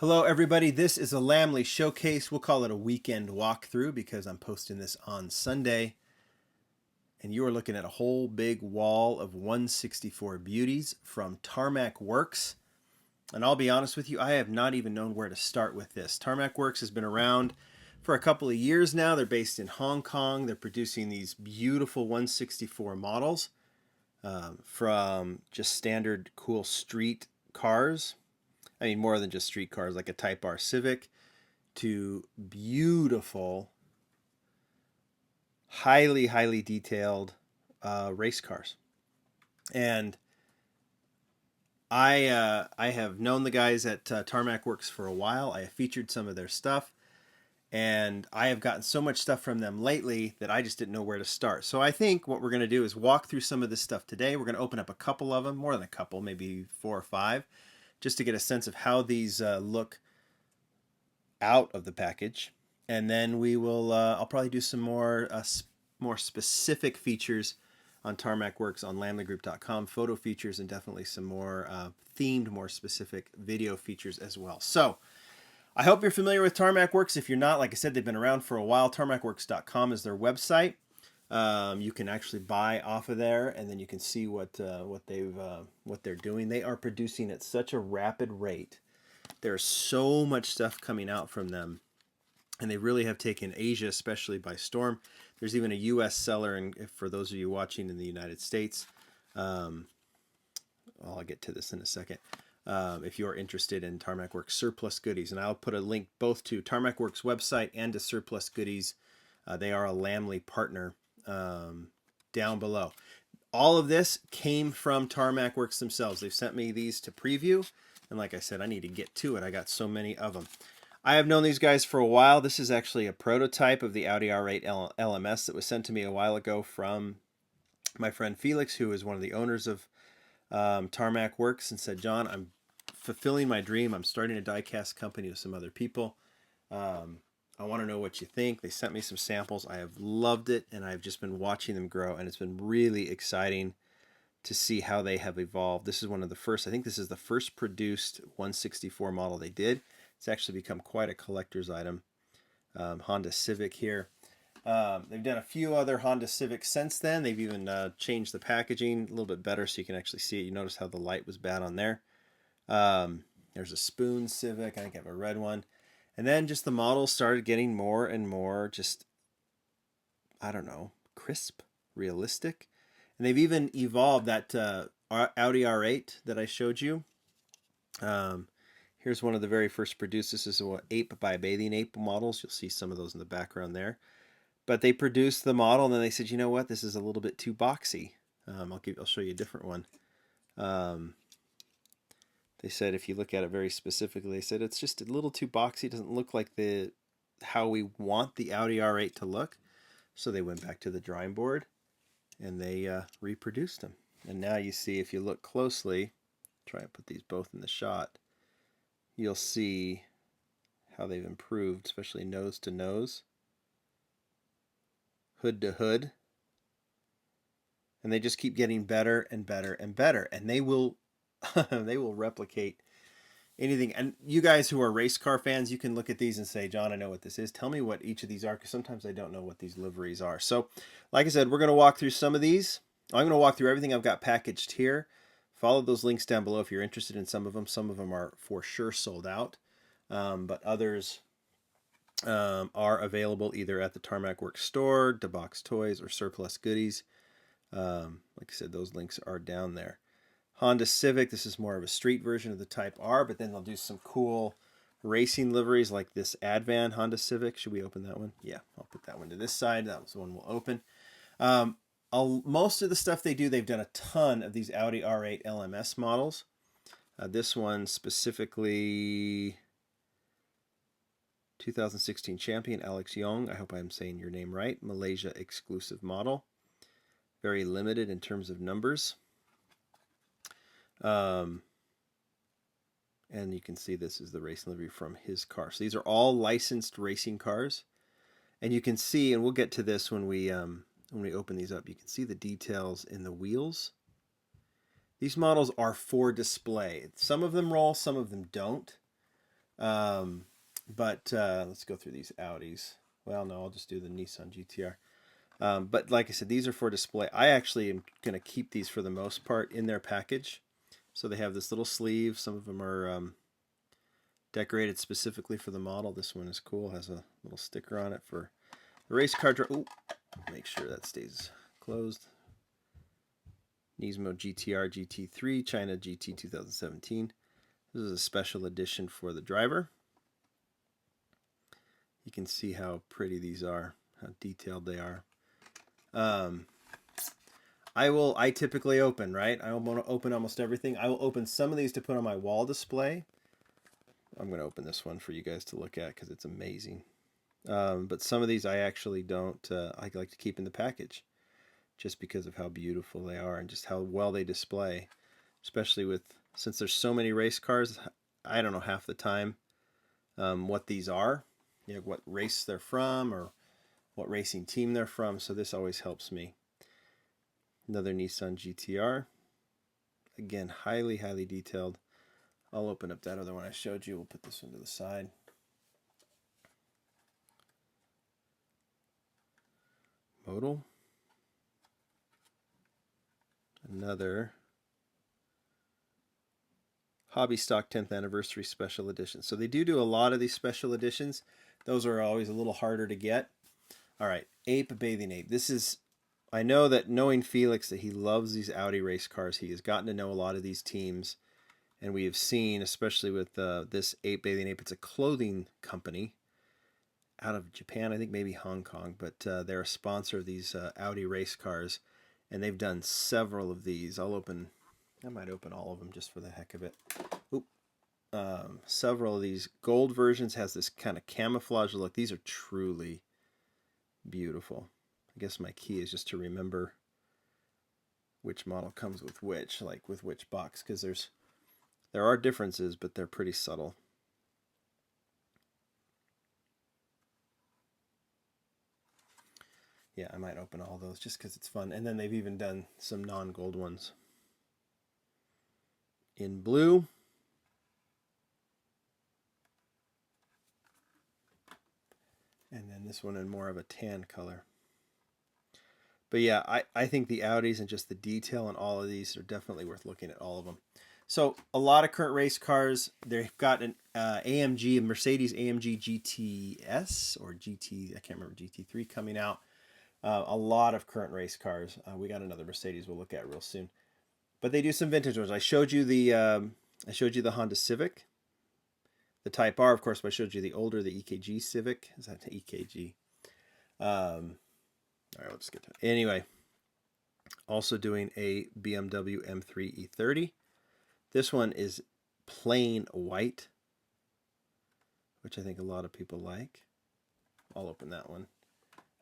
Hello everybody, this is a Lamley showcase. We'll call it a weekend walkthrough because I'm posting this on Sunday. And you are looking at a whole big wall of 164 beauties from Tarmac Works. And I'll be honest with you, I have not even known where to start with this. Tarmac Works has been around for a couple of years now. They're based in Hong Kong. They're producing these beautiful 164 models from just standard cool street cars. I mean, more than just street cars, like a Type R Civic, to beautiful, highly detailed race cars. And I have known the guys at Tarmac Works for a while. I have featured some of their stuff, and I have gotten so much stuff from them lately that I just didn't know where to start. So I think what we're going to do is walk through some of this stuff today. We're going to open up a couple of them, more than a couple, maybe 4 or 5, just to get a sense of how these look out of the package. And then we will, I'll probably do some more specific features on Tarmac Works on lamleygroup.com, photo features, and definitely some more themed, more specific video features as well. So I hope you're familiar with Tarmac Works. If you're not, like I said, they've been around for a while. Tarmacworks.com is their website. You can actually buy off of there, and then you can see what they're doing. They are producing at such a rapid rate. There's so much stuff coming out from them, and they really have taken Asia, especially, by storm. There's even a U.S. seller, and for those of you watching in the United States, I'll get to this in a second. If you're interested in Tarmac Works Surplus Goodies, and I'll put a link both to Tarmac Works website and to Surplus Goodies. They are a Lamley partner down below. All of this came from Tarmac Works themselves. They've sent me these to preview, and like I said, I need to get to it. I got so many of them. I have known these guys for a while. This is actually a prototype of the Audi R8 Lms that was sent to me a while ago from my friend Felix, who is one of the owners of Tarmac Works, and said, John, I'm fulfilling my dream. I'm starting a diecast company with some other people. I want to know what you think. They sent me some samples. I have loved it, and I've just been watching them grow, and it's been really exciting to see how they have evolved. This is one of the first, I think this is the first produced 164 model they did. It's actually become quite a collector's item. Honda Civic here. They've done a few other Honda Civics since then. They've even changed the packaging a little bit better so you can actually see it. You notice how the light was bad on there. There's a Spoon Civic. I think I have a red one. And then just the models started getting more and more just, I don't know, crisp, realistic. And they've even evolved that Audi R8 that I showed you. Here's one of the very first produced. This is a Ape by Bathing Ape models. You'll see some of those in the background there. But they produced the model, and then they said, you know what, this is a little bit too boxy. I'll show you a different one. They said, if you look at it very specifically, they said it's just a little too boxy. It doesn't look like how we want the Audi R8 to look. So they went back to the drawing board, and they reproduced them. And now you see, if you look closely, try and put these both in the shot, you'll see how they've improved, especially nose to nose, hood to hood. And they just keep getting better and better and better. And they will they will replicate anything. And you guys who are race car fans, you can look at these and say, John, I know what this is. Tell me what each of these are, because sometimes I don't know what these liveries are. So, like I said, we're going to walk through some of these. I'm going to walk through everything I've got packaged here. Follow those links down below if you're interested in some of them. Some of them are for sure sold out, but others are available either at the Tarmac Works store, DeBox Toys, or Surplus Goodies. Like I said, those links are down there. Honda Civic, this is more of a street version of the Type R, but then they'll do some cool racing liveries like this Advan Honda Civic. Should we open that one? Yeah, I'll put that one to this side. That was the one we'll open. Most of the stuff they do, they've done a ton of these Audi R8 Lms models. This one specifically, 2016 champion Alex Young. I hope I'm saying your name right. Malaysia exclusive model. Very limited in terms of numbers. And you can see this is the racing livery from his car. So these are all licensed racing cars. And you can see, and we'll get to this when we open these up, you can see the details in the wheels. These models are for display. Some of them roll, some of them don't. Let's go through these Audis. Well, no, I'll just do the Nissan GTR. But like I said, these are for display. I actually am going to keep these for the most part in their package. So they have this little sleeve. Some of them are decorated specifically for the model. This one is cool. Has a little sticker on it for the race car. Ooh, make sure that stays closed. Nismo GTR GT3 China GT 2017. This is a special edition for the driver. You can see how pretty these are, how detailed they are. I typically open, right? I want to open almost everything. I will open some of these to put on my wall display. I'm going to open this one for you guys to look at because it's amazing. But some of these I actually don't, I like to keep in the package just because of how beautiful they are and just how well they display, especially since there's so many race cars. I don't know half the time what these are, you know, what race they're from or what racing team they're from. So this always helps me. Another Nissan GTR. Again, highly, highly detailed. I'll open up that other one I showed you. We'll put this one to the side. Modal. Another Hobby Stock 10th Anniversary Special Edition. So they do a lot of these special editions. Those are always a little harder to get. All right, Ape Bathing Ape. This is, I know that knowing Felix that he loves these Audi race cars, he has gotten to know a lot of these teams. And we have seen, especially with this Ape Bathing Ape, it's a clothing company out of Japan, I think maybe Hong Kong, but they're a sponsor of these Audi race cars. And they've done several of these. I might open all of them just for the heck of it. Oop. Several of these gold versions has this kind of camouflage look. These are truly beautiful. I guess my key is just to remember which model comes with which, like with which box, because there are differences, but they're pretty subtle. Yeah, I might open all those just because it's fun. And then they've even done some non-gold ones. In blue. And then this one in more of a tan color. But yeah, I think the Audis and just the detail on all of these are definitely worth looking at all of them. So a lot of current race cars, they've got an AMG, a Mercedes AMG GTS or GT, I can't remember, GT3 coming out. A lot of current race cars. We got another Mercedes we'll look at real soon. But they do some vintage ones. I showed you the Honda Civic, the Type R, of course. But I showed you the older, the EKG Civic. Is that the EKG? All right, let's get to it. Anyway, also doing a BMW M3 E30. This one is plain white, which I think a lot of people like. I'll open that one.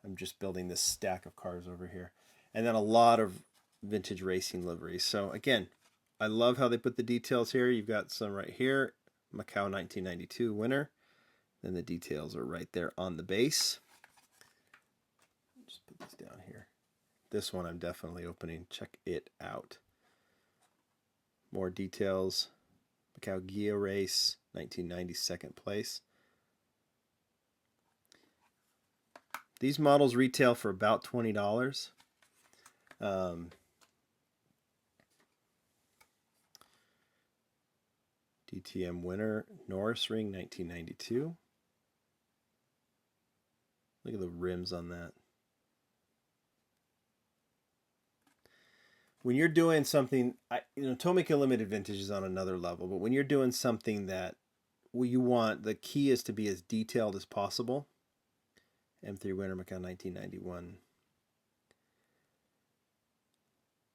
I'm just building this stack of cars over here. And then a lot of vintage racing liveries. So again, I love how they put the details here. You've got some right here, Macau 1992 winner. Then the details are right there on the base. Just put this down here. This one I'm definitely opening. Check it out. More details. Macau Ghia race, 1990 second place. These models retail for about $20. DTM winner, Norris ring, 1992. Look at the rims on that. When you're doing something, Tomica Limited Vintage is on another level, but when you're doing something that you want, the key is to be as detailed as possible. M3 winner, Macau 1991.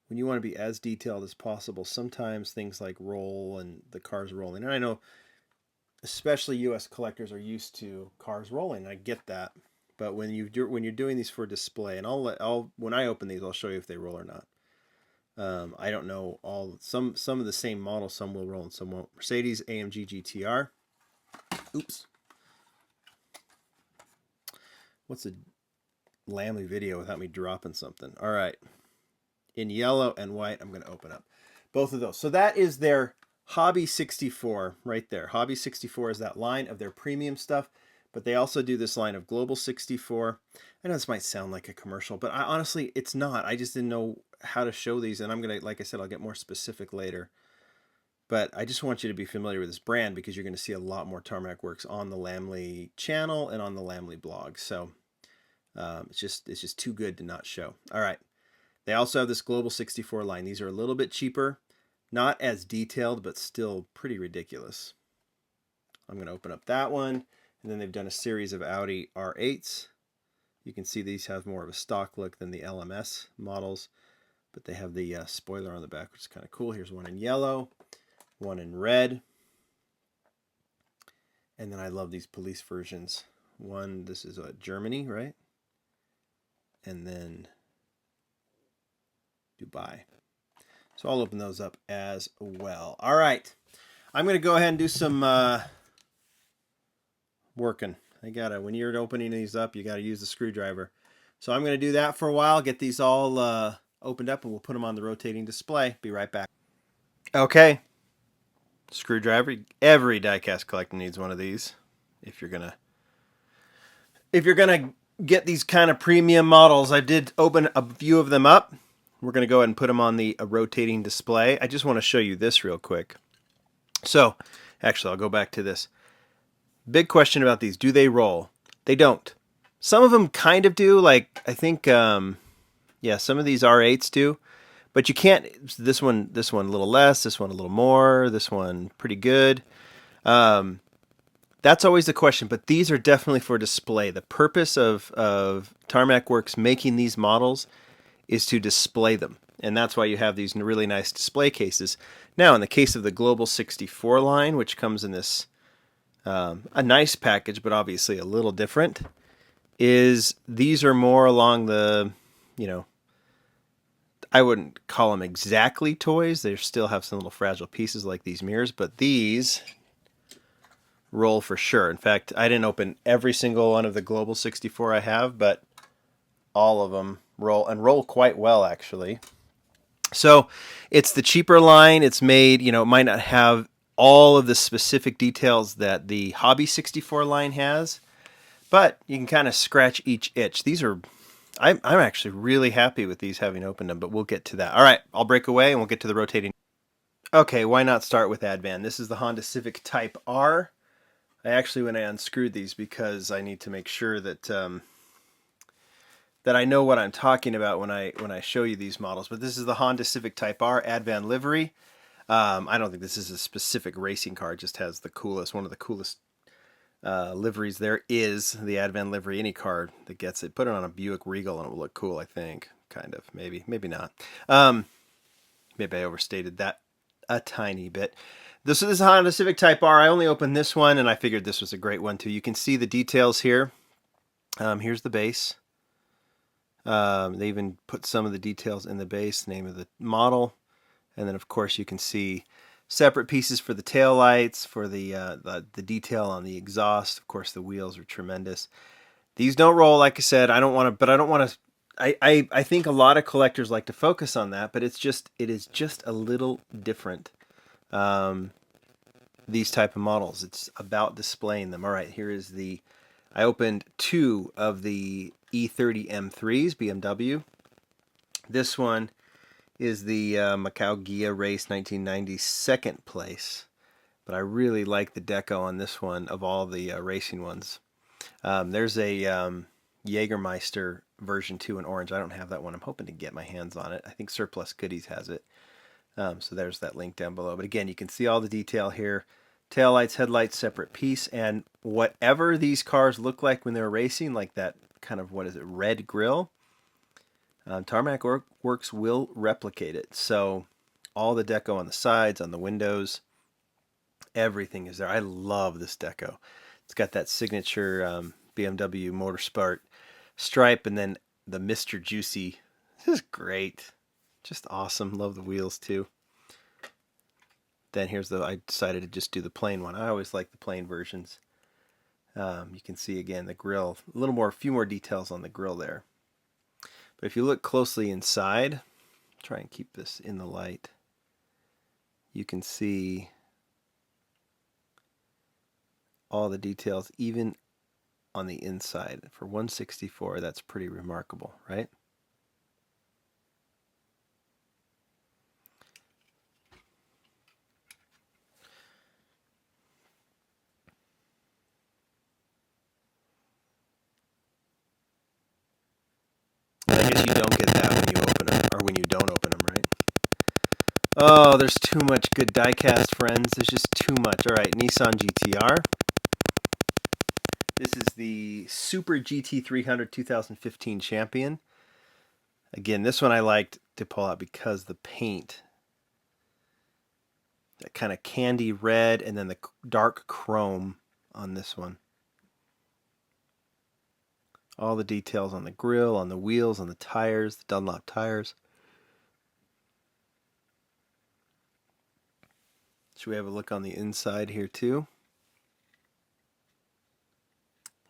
When you want to be as detailed as possible, sometimes things like roll and the cars rolling. And I know especially US collectors are used to cars rolling. I get that. But when you're doing these for display, and when I open these, I'll show you if they roll or not. I don't know some of the same models, some will roll and some won't. Mercedes AMG GTR. Oops. What's a Lamley video without me dropping something? All right. In yellow and white, I'm going to open up both of those. So that is their Hobby 64 right there. Hobby 64 is that line of their premium stuff, but they also do this line of Global 64. I know this might sound like a commercial, but honestly, it's not. I just didn't know how to show these, and I'm going to, like I said, I'll get more specific later. But I just want you to be familiar with this brand because you're going to see a lot more Tarmac Works on the Lamley channel and on the Lamley blog. So it's just too good to not show. All right. They also have this Global 64 line. These are a little bit cheaper, not as detailed, but still pretty ridiculous. I'm going to open up that one. And then they've done a series of Audi R8s. You can see these have more of a stock look than the LMS models, but they have the spoiler on the back, which is kind of cool. Here's one in yellow, one in red. And then I love these police versions. One, this is Germany, right? And then Dubai. So I'll open those up as well. All right. I'm going to go ahead and do some working. When you're opening these up, you got to use the screwdriver. So I'm going to do that for a while, get these all opened up, and we'll put them on the rotating display. Be right back. Okay. Screwdriver. Every diecast collector needs one of these. If you're gonna get these kind of premium models, I did open a few of them up. We're gonna go ahead and put them on the rotating display. I just want to show you this real quick. So, actually, I'll go back to this. Big question about these: do they roll? They don't. Some of them kind of do. Like I think, yeah, some of these R8s do. But you can't. This one a little less. This one a little more. This one pretty good. That's always the question. But these are definitely for display. The purpose of Tarmac Works making these models is to display them, and that's why you have these really nice display cases. Now, in the case of the Global 64 line, which comes in this a nice package, but obviously a little different, is these are more along the, I wouldn't call them exactly toys. They still have some little fragile pieces like these mirrors, but these roll for sure. In fact, I didn't open every single one of the Global 64 I have, but all of them roll, and roll quite well, actually. So it's the cheaper line. It's made, it might not have all of the specific details that the Hobby 64 line has, but you can kind of scratch each itch. These are, I'm actually really happy with these having opened them, but we'll get to that. All right, I'll break away and we'll get to the rotating. Okay, why not start with Advan? This is the Honda Civic Type R. I actually, when I unscrewed these, because I need to make sure that that I know what I'm talking about when I show you these models. But this is the Honda Civic Type R Advan livery. I don't think this is a specific racing car. It just has one of the coolest liveries there is. The Advan livery. Any car that gets it, put it on a Buick Regal and it will look cool, I think. Kind of. Maybe not. Maybe I overstated that a tiny bit. This is a Honda Civic Type R. I only opened this one, and I figured this was a great one too. You can see the details here. Here's the base. They even put some of the details in the base, name of the model. And then, of course, you can see separate pieces for the tail lights, for the detail on the exhaust. Of course, the wheels are tremendous. These don't roll, like I said. I don't want to. I think a lot of collectors like to focus on that, but it is just a little different. These type of models. It's about displaying them. All right, here is I opened 2 of the E30 M3s, BMW. This one is the Macau Ghia Race 1990 second place. But I really like the deco on this one of all the racing ones. There's a Jägermeister version 2 in orange. I don't have that one. I'm hoping to get my hands on it. I think SURPLUSgoodies has it. So there's that link down below. But again, you can see all the detail here. Taillights, headlights, separate piece. And whatever these cars look like when they're racing, like that kind of, red grill, Tarmac Works will replicate it. So all the deco on the sides, on the windows, everything is there. I love this deco. It's got that signature BMW Motorsport stripe, and then the Mr. Juicy. This is great. Just awesome. Love the wheels too. Then I decided to just do the plain one. I always like the plain versions. You can see again the grille, a few more details on the grille there. But if you look closely inside, try and keep this in the light, you can see all the details, even on the inside. For 164, that's pretty remarkable, right? I guess you don't get that when you open them, or when you don't open them, right? Oh, there's too much good diecast, friends. There's just too much. All right, Nissan GTR. This is the Super GT 300 2015 champion. Again, this one I liked to pull out because the paint, that kind of candy red and then the dark chrome on this one. All the details on the grille, on the wheels, on the tires, the Dunlop tires. Should we have a look on the inside here too?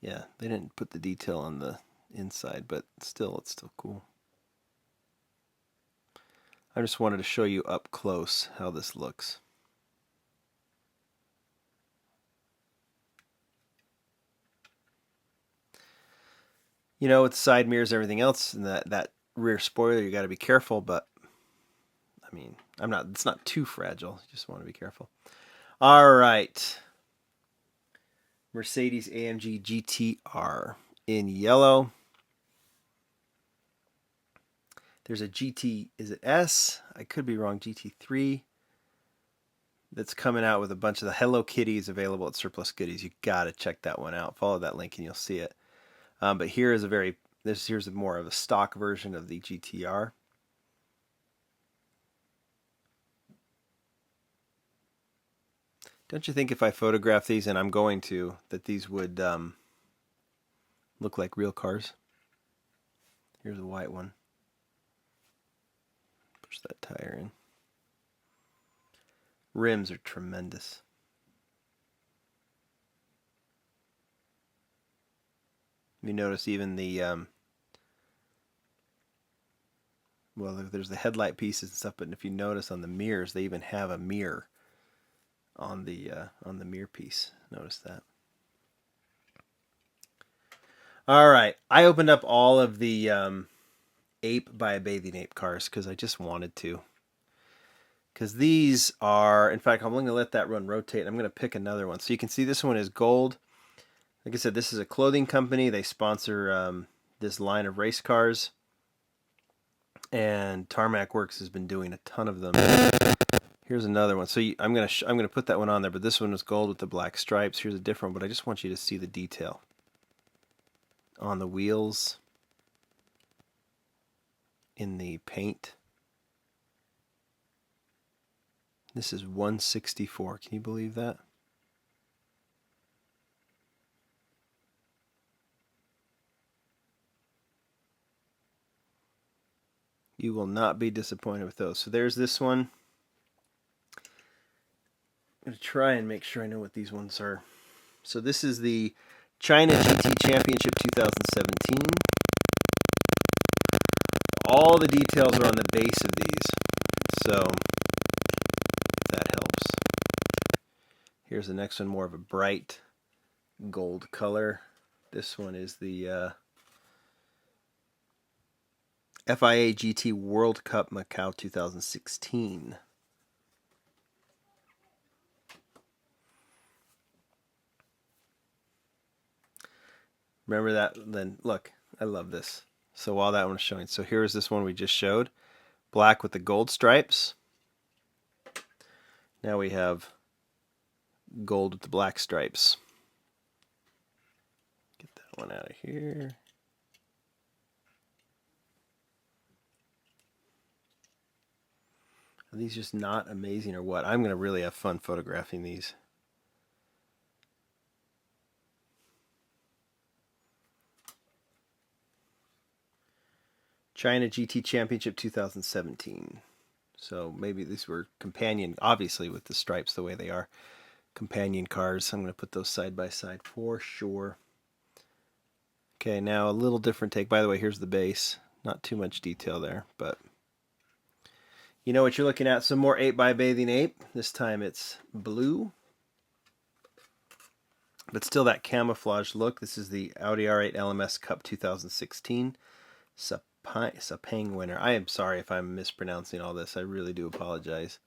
Yeah, they didn't put the detail on the inside, but still, it's still cool. I just wanted to show you up close how this looks. You know, with side mirrors and everything else, and that rear spoiler, you got to be careful, but I mean, it's not too fragile. You just want to be careful. All right. Mercedes AMG Gt Are in yellow. There's a GT, is it S? I could be wrong, GT3. That's coming out with a bunch of the Hello Kitties available at Surplus Goodies. You got to check that one out. Follow that link and you'll see it. But here is here's more of a stock version of the GTR. Don't you think if I photograph these, and I'm going to, that these would look like real cars? Here's a white one. Push that tire in. Rims are tremendous. You notice even the well, there's the headlight pieces and stuff, but if you notice on the mirrors, they even have a mirror on the mirror piece. Notice that. All right, I opened up all of the Ape by a Bathing Ape cars because I just wanted to. Because these are, in fact, I'm going to let that run rotate. I'm going to pick another one. So you can see this one is gold. Like I said, this is a clothing company. They sponsor this line of race cars. And Tarmac Works has been doing a ton of them. Here's another one. So I'm going to put that one on there, but this one is gold with the black stripes. Here's a different one, but I just want you to see the detail on the wheels, in the paint. This is 164. Can you believe that? You will not be disappointed with those. So there's this one. I'm going to try and make sure I know what these ones are. So this is the China GT Championship 2017. All the details are on the base of these. So that helps. Here's the next one, more of a bright gold color. This one is the FIA GT World Cup Macau 2016. Remember that? Then look, I love this. So while that one's showing, so here's this one we just showed, black with the gold stripes. Now we have gold with the black stripes. Get that one out of here. Are these just not amazing or what? I'm going to really have fun photographing these. China GT Championship 2017. So maybe these were companion, obviously with the stripes the way they are, companion cars. I'm going to put those side by side for sure. Okay, now a little different take. By the way, here's the base. Not too much detail there, but you know what you're looking at. Some more Ape by Bathing Ape. This time it's blue. but still that camouflage look. This is the Audi R8 Lms Cup 2016 Sepang winner. I am sorry if I'm mispronouncing all this. I really do apologize.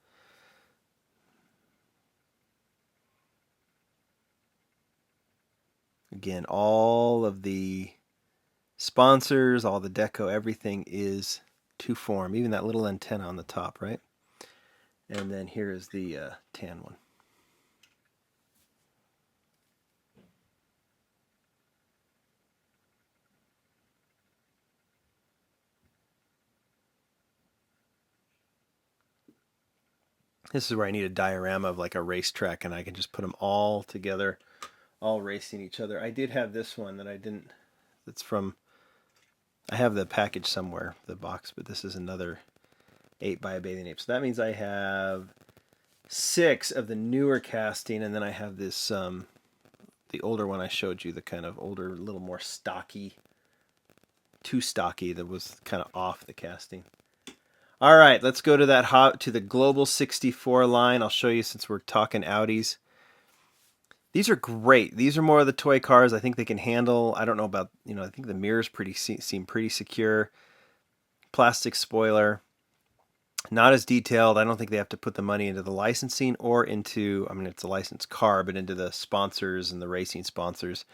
Again, all of the sponsors, all the deco, everything is to form. Even that little antenna on the top, right? And then here is the tan one. This is where I need a diorama of like a racetrack, and I can just put them all together, all racing each other. I did have this one that I didn't, that's from, I have the package somewhere, the box, but this is another 8 by a bathing ape. So that means I have 6 of the newer casting, and then I have this, the older one I showed you, the kind of older, little more stocky, too stocky, that was kind of off the casting. All right, let's go to that to the Global 64 line. I'll show you since we're talking Audis. These are great. These are more of the toy cars. I think they can handle. I don't know about, you know, I think the mirrors seem pretty secure. Plastic spoiler, not as detailed. I don't think they have to put the money into the licensing or into, I mean, it's a licensed car, but into the sponsors and the racing sponsors.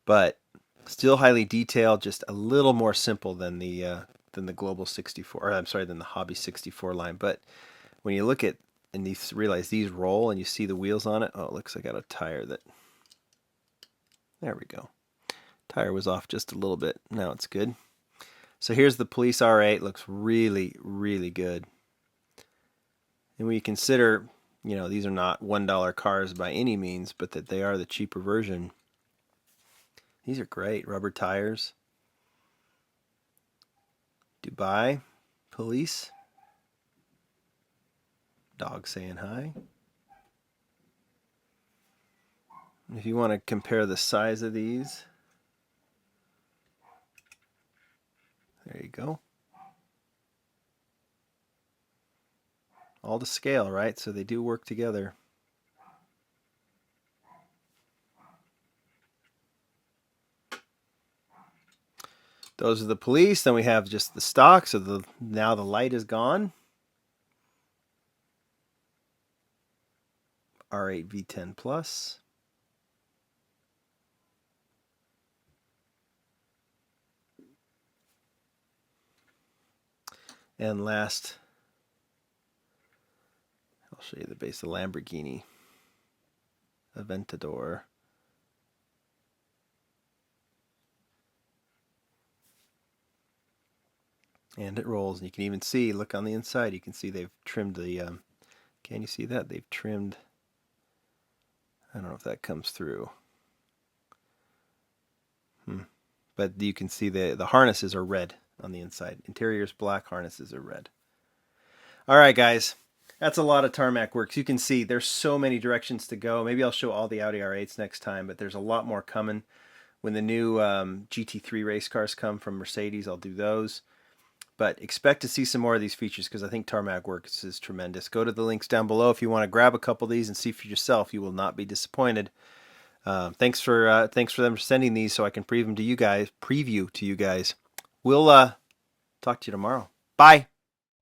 But still highly detailed, just a little more simple than the Global 64, or I'm sorry, than the Hobby 64 line. But when you look at and you realize these roll and you see the wheels on it, oh, it looks like I got a tire that, there we go. Tire was off just a little bit. Now it's good. So here's the Police R8. Looks really, really good. And when you consider, you know, these are not $1 cars by any means, but that they are the cheaper version. These are great. Rubber tires. Dubai Police. Dog saying hi. If you want to compare the size of these, there you go. All to scale, right? So they do work together. Those are the Police. Then we have just the stock. So now the light is gone. R8 V10 Plus. And last, I'll show you the base of the Lamborghini Aventador. And it rolls, and you can even see, look on the inside, you can see they've trimmed the, can you see that? They've trimmed, I don't know if that comes through. But you can see the harnesses are red on the inside. Interior's black, harnesses are red. All right, guys. That's a lot of Tarmac Works. You can see there's so many directions to go. Maybe I'll show all the Audi R8s next time, but there's a lot more coming. When the new GT3 race cars come from Mercedes, I'll do those. But expect to see some more of these features because I think Tarmac Works is tremendous. Go to the links down below if you want to grab a couple of these and see for yourself. You will not be disappointed. Thanks for them sending these so I can preview to you guys. We'll talk to you tomorrow. Bye.